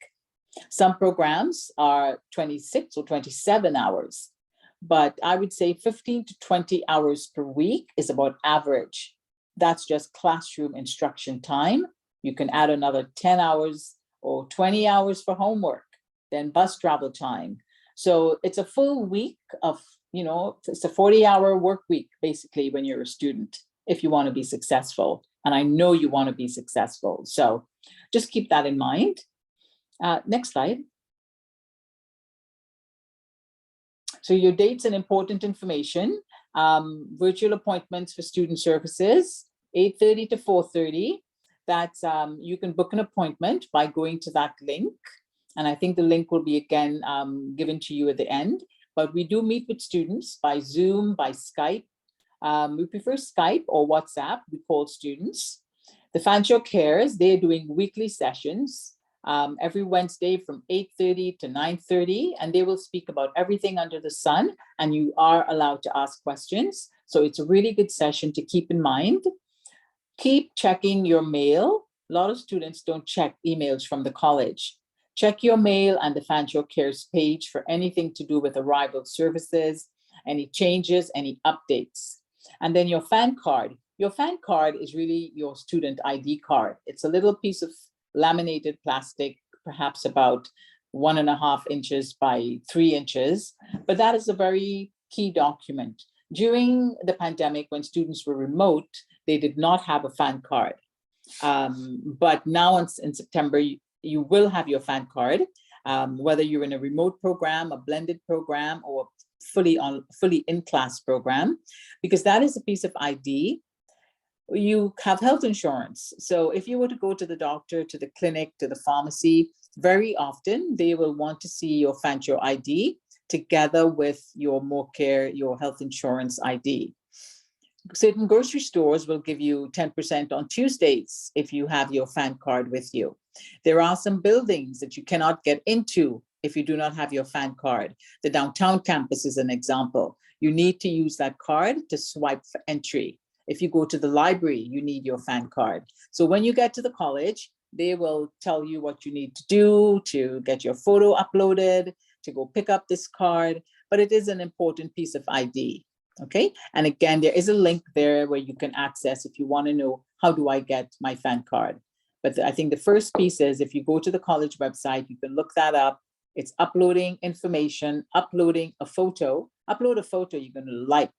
Some programs are 26 or 27 hours, but I would say 15 to 20 hours per week is about average. That's just classroom instruction time. You can add another 10 hours or 20 hours for homework, then bus travel time. So it's a full week of, it's a 40-hour work week, basically, when you're a student, if you want to be successful. And I know you want to be successful. So just keep that in mind. Next slide. So your dates and important information, virtual appointments for student services, 8:30 to 4:30. That's, you can book an appointment by going to that link. And I think the link will be again given to you at the end. But we do meet with students by Zoom, by Skype. We prefer Skype or WhatsApp. We call students. The Fanshawe Cares, they're doing weekly sessions every Wednesday from 8:30 to 9:30, and they will speak about everything under the sun, and you are allowed to ask questions. So it's a really good session to keep in mind. Keep checking your mail. A lot of students don't check emails from the college. Check your mail and the Fanshawe Cares page for anything to do with arrival services, any changes, any updates. And then your fan card. Your fan card is really your student ID card. It's a little piece of laminated plastic, perhaps about 1.5 inches by 3 inches, but that is a very key document. During the pandemic, when students were remote, they did not have a fan card. But now in September, you will have your fan card, whether you're in a remote program, a blended program, or fully in-class program, because that is a piece of ID. You have health insurance. So if you were to go to the doctor, to the clinic, to the pharmacy, very often they will want to see your Fanshawe ID together with your MoreCare, your health insurance ID. Certain grocery stores will give you 10% on Tuesdays if you have your fan card with you. There are some buildings that you cannot get into if you do not have your fan card. The downtown campus is an example. You need to use that card to swipe for entry. If you go to the library, you need your fan card. So when you get to the college, they will tell you what you need to do to get your photo uploaded, to go pick up this card, but it is an important piece of ID, okay? And again, there is a link there where you can access if you wanna know, how do I get my fan card? But I think the first piece is, if you go to the college website, you can look that up. It's uploading information, uploading a photo. Upload a photo you're gonna like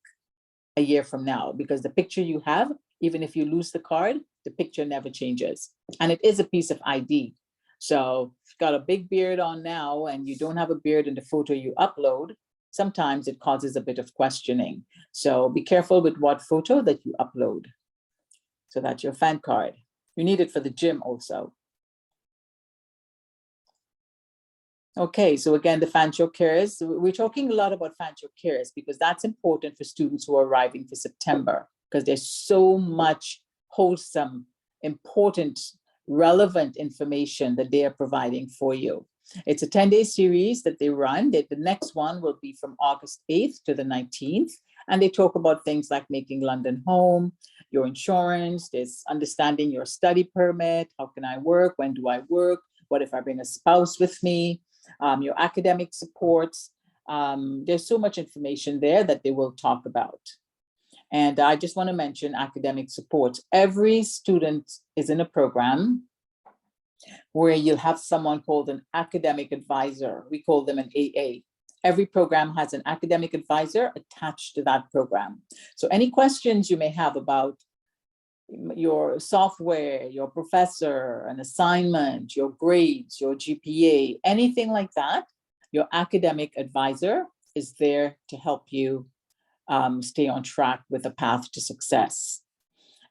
a year from now, because the picture you have, even if you lose the card, the picture never changes. And it is a piece of ID. So if you've got a big beard on now and you don't have a beard in the photo you upload, sometimes it causes a bit of questioning. So be careful with what photo that you upload. So that's your fan card. You need it for the gym also. Okay, so again, the Fanshawe Cares. We're talking a lot about Fanshawe Cares because that's important for students who are arriving for September, because there's so much wholesome, important, relevant information that they are providing for you. It's a 10-day series that they run. The next one will be from August 8th to the 19th. And they talk about things like making London home, your insurance, there's understanding your study permit, how can I work, when do I work, what if I bring a spouse with me, your academic supports. There's so much information there that they will talk about. And I just want to mention academic support. Every student is in a program where you'll have someone called an academic advisor. We call them an AA. Every program has an academic advisor attached to that program. So any questions you may have about your software, your professor, an assignment, your grades, your GPA, anything like that, your academic advisor is there to help you stay on track with a path to success.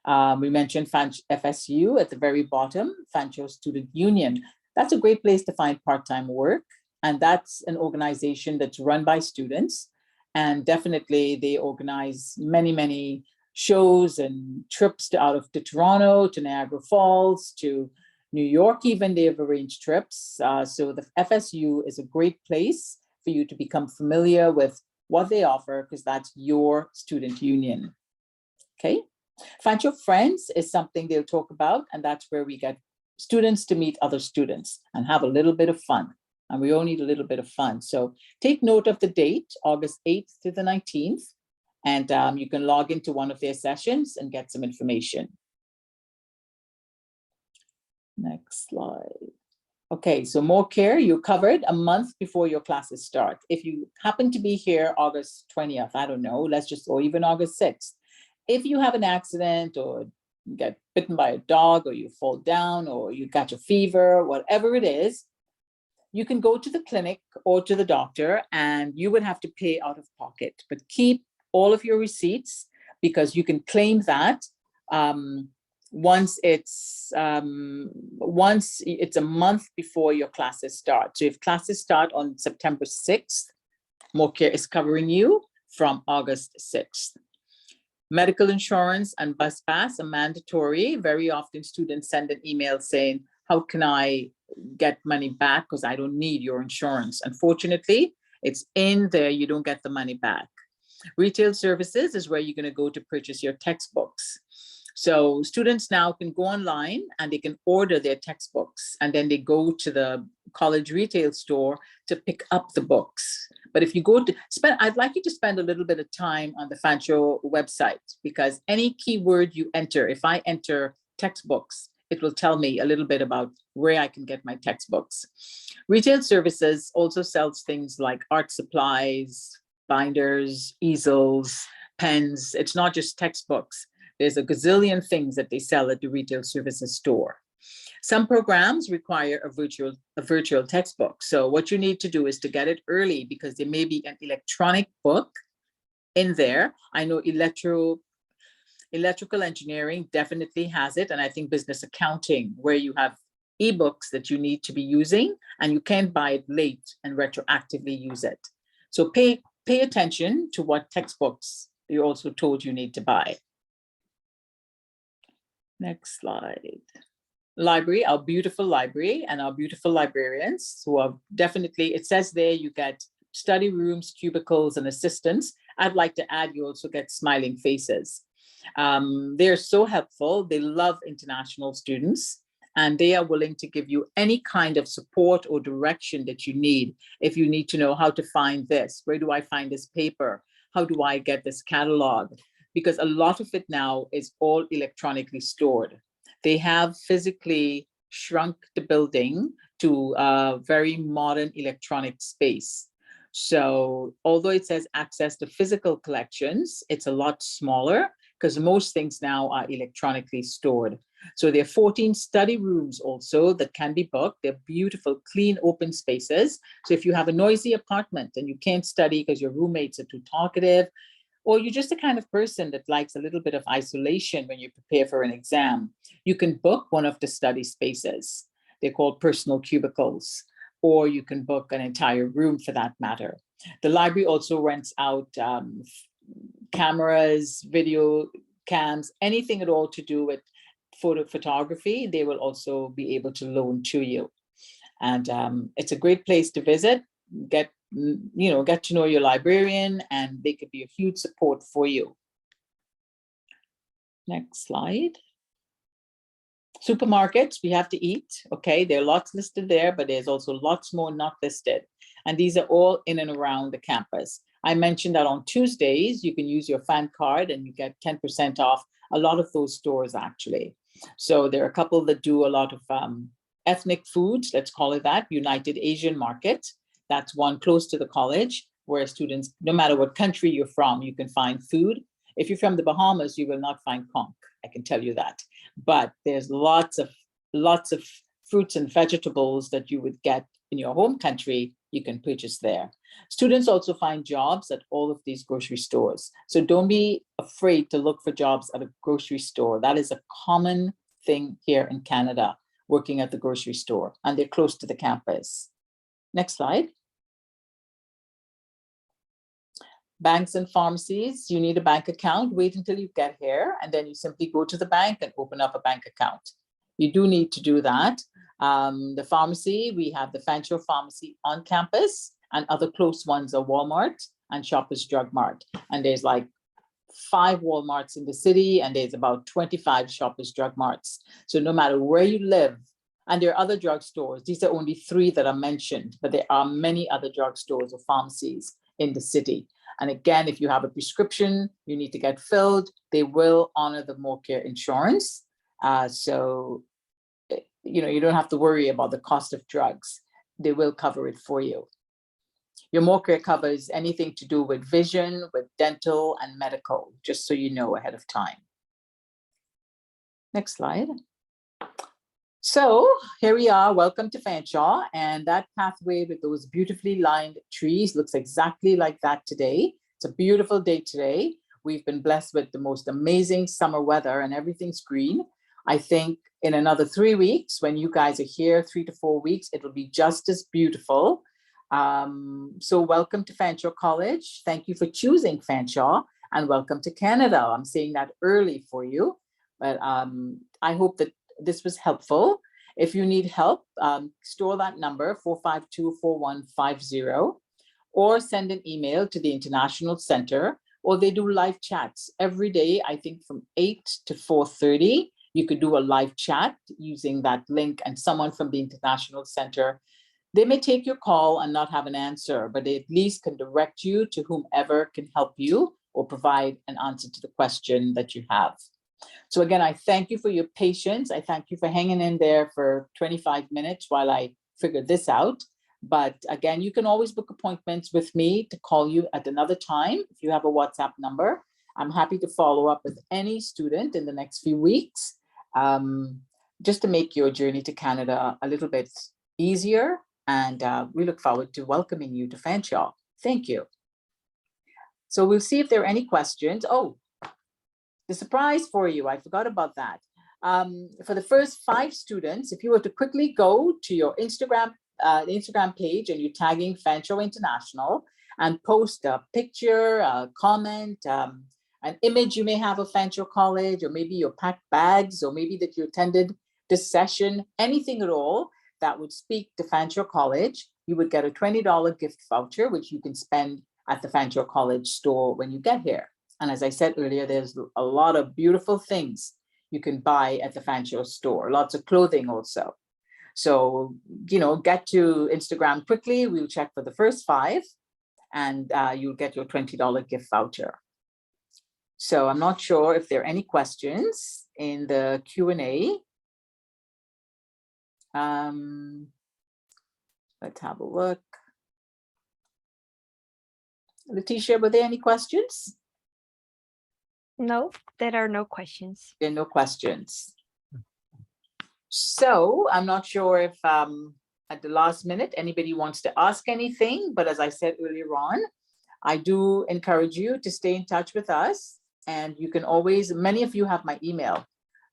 We mentioned FSU at the very bottom, Fanshawe Student Union. That's a great place to find part-time work. And that's an organization that's run by students. And definitely they organize many, many shows and trips to Toronto, to Niagara Falls, to New York, even they've arranged trips. So the FSU is a great place for you to become familiar with what they offer, because that's your student union. Okay. Fanshawe Friends is something they'll talk about, and that's where we get students to meet other students and have a little bit of fun. And we all need a little bit of fun. So take note of the date, August 8th to the 19th, and you can log into one of their sessions and get some information. Next slide. Okay, so more care, you're covered a month before your classes start. If you happen to be here August 20th, I don't know, or even August 6th, if you have an accident or get bitten by a dog or you fall down or you catch a fever, whatever it is, you can go to the clinic or to the doctor and you would have to pay out of pocket, but keep all of your receipts because you can claim that once it's a month before your classes start. So if classes start on September 6th, More Care is covering you from August 6th. Medical insurance and bus pass are mandatory. Very often students send an email saying, how can I get money back because I don't need your insurance? Unfortunately, it's in there, you don't get the money back. Retail services is where you're going to go to purchase your textbooks. So students now can go online and they can order their textbooks, and then they go to the college retail store to pick up the books. But if you go to I'd like you to spend a little bit of time on the Fanshawe website, because any keyword you enter, if I enter textbooks, it will tell me a little bit about where I can get my textbooks. Retail services also sells things like art supplies, binders, easels, pens. It's not just textbooks. There's a gazillion things that they sell at the retail services store. Some programs require a virtual textbook. So what you need to do is to get it early, because there may be an electronic book in there. I know electrical engineering definitely has it. And I think business accounting, where you have ebooks that you need to be using and you can't buy it late and retroactively use it. So pay attention to what textbooks you're also told you need to buy. Next slide. Library, our beautiful library and our beautiful librarians who are definitely, it says there you get study rooms, cubicles, and assistants. I'd like to add, you also get smiling faces. They're so helpful. They love international students, and they are willing to give you any kind of support or direction that you need. If you need to know how to find this, where do I find this paper? How do I get this catalog? Because a lot of it now is all electronically stored. They have physically shrunk the building to a very modern electronic space. So although it says access to physical collections, it's a lot smaller because most things now are electronically stored. So there are 14 study rooms also that can be booked. They're beautiful, clean, open spaces. So if you have a noisy apartment and you can't study because your roommates are too talkative, or you're just the kind of person that likes a little bit of isolation when you prepare for an exam, you can book one of the study spaces. They're called personal cubicles, or you can book an entire room for that matter. The library also rents out cameras, video cams, anything at all to do with photography. They will also be able to loan to you. And it's a great place to visit, get to know your librarian, and they could be a huge support for you. Next slide. Supermarkets, we have to eat. Okay, there are lots listed there, but there's also lots more not listed. And these are all in and around the campus. I mentioned that on Tuesdays, you can use your fan card and you get 10% off a lot of those stores actually. So there are a couple that do a lot of ethnic foods, let's call it that, United Asian Market. That's one close to the college where students, no matter what country you're from, you can find food. If you're from the Bahamas, you will not find conch, I can tell you that. But there's lots of fruits and vegetables that you would get in your home country, you can purchase there. Students also find jobs at all of these grocery stores. So don't be afraid to look for jobs at a grocery store. That is a common thing here in Canada, working at the grocery store, and they're close to the campus. Next slide. Banks and pharmacies, you need a bank account. Wait until you get here, and then you simply go to the bank and open up a bank account. You do need to do that. The pharmacy, we have the Fanshawe pharmacy on campus, and other close ones are Walmart and Shoppers Drug Mart. And there's like 5 Walmarts in the city, and there's about 25 Shoppers Drug Marts. So no matter where you live, and there are other drugstores, these are only 3 that are mentioned, but there are many other drugstores or pharmacies in the city. And again, if you have a prescription you need to get filled, they will honor the MoreCare insurance. So, you don't have to worry about the cost of drugs. They will cover it for you. Your MoreCare covers anything to do with vision, with dental and medical, just so you know ahead of time. Next slide. So here we are, welcome to Fanshawe, and that pathway with those beautifully lined trees looks exactly like that today. It's a beautiful day today. We've been blessed with the most amazing summer weather and everything's green. I think in another 3 weeks, when you guys are here, 3 to 4 weeks, it'll be just as beautiful. So welcome to Fanshawe College. Thank you for choosing Fanshawe, and welcome to Canada. I'm saying that early for you, but I hope that this was helpful. If you need help, store that number 452-4150, or send an email to the International Center, or they do live chats every day, I think from 8 to 4:30. You could do a live chat using that link, and someone from the International Center, they may take your call and not have an answer, but they at least can direct you to whomever can help you or provide an answer to the question that you have. So again, I thank you for your patience. I thank you for hanging in there for 25 minutes while I figured this out. But again, you can always book appointments with me to call you at another time if you have a WhatsApp number. I'm happy to follow up with any student in the next few weeks, just to make your journey to Canada a little bit easier. And we look forward to welcoming you to Fanshawe. Thank you. So we'll see if there are any questions. Oh, the surprise for you, I forgot about that. For the first 5 students, if you were to quickly go to your Instagram page and you're tagging Fanshawe International and post a picture, a comment, an image you may have of Fanshawe College, or maybe your packed bags, or maybe that you attended this session, anything at all that would speak to Fanshawe College, you would get a $20 gift voucher, which you can spend at the Fanshawe College store when you get here. And as I said earlier, there's a lot of beautiful things you can buy at the Fanshawe store, lots of clothing also. So, get to Instagram quickly. We'll check for the first 5, and you'll get your $20 gift voucher. So I'm not sure if there are any questions in the Q&A. Let's have a look. Letitia, were there any questions? No, there are no questions. There are no questions. So I'm not sure if at the last minute anybody wants to ask anything, but as I said earlier on, I do encourage you to stay in touch with us, and you can always, many of you have my email.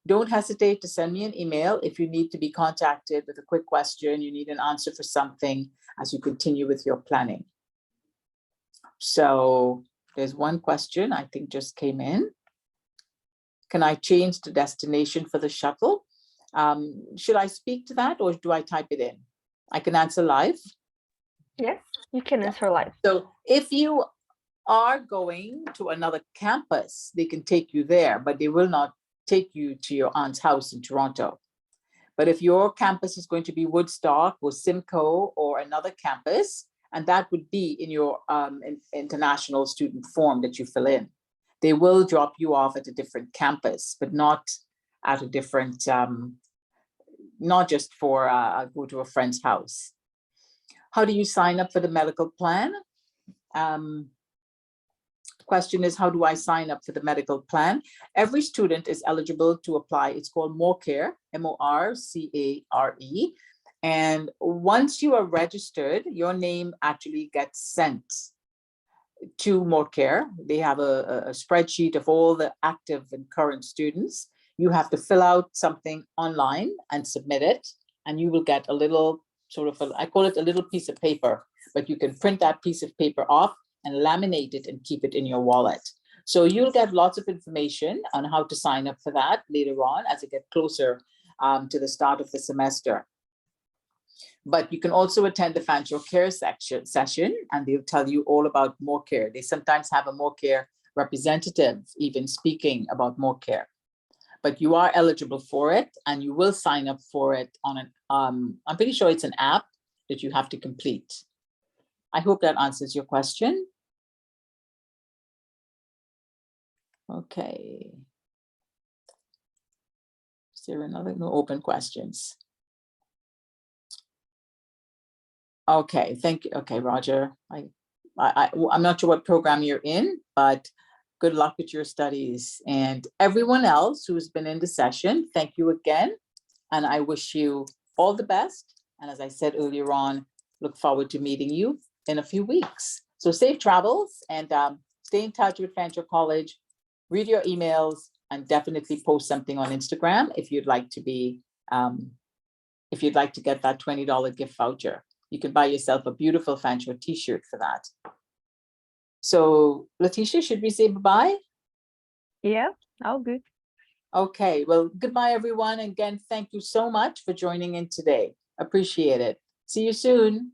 Don't hesitate to send me an email if you need to be contacted with a quick question, you need an answer for something as you continue with your planning. So there's one question I think just came in. Can I change the destination for the shuttle? Should I speak to that or do I type it in? I can answer live. Yes, you can answer live. So if you are going to another campus, they can take you there, but they will not take you to your aunt's house in Toronto. But if your campus is going to be Woodstock or Simcoe or another campus, and that would be in your international student form that you fill in, they will drop you off at a different campus, but not at a different, not just for go to a friend's house. How do you sign up for the medical plan? Question is, how do I sign up for the medical plan? Every student is eligible to apply. It's called MORCARE, M-O-R-C-A-R-E. And once you are registered, your name actually gets sent to MORCARE. They have a spreadsheet of all the active and current students. You have to fill out something online and submit it, and you will get a little sort of, I call it a little piece of paper, but you can print that piece of paper off and laminate it and keep it in your wallet. So you'll get lots of information on how to sign up for that later on as it gets closer to the start of the semester. But you can also attend the Fanshawe Care session, and they'll tell you all about MORCARE. They sometimes have a MORCARE representative even speaking about MORCARE. But you are eligible for it, and you will sign up for it on an, I'm pretty sure it's an app that you have to complete. I hope that answers your question. Okay. Is there another, no open questions? Okay, thank you. Okay, Roger. I'm not sure what program you're in, but good luck with your studies. And everyone else who's been in the session, thank you again. And I wish you all the best. And as I said earlier on, look forward to meeting you in a few weeks. So safe travels, and stay in touch with Fanshawe College, read your emails, and definitely post something on Instagram if you'd like to be, if you'd like to get that $20 gift voucher. You can buy yourself a beautiful Fanshawe t-shirt for that. So Letitia, should we say bye-bye? Yeah, all good. Okay, well, goodbye everyone. Again, thank you so much for joining in today. Appreciate it. See you soon.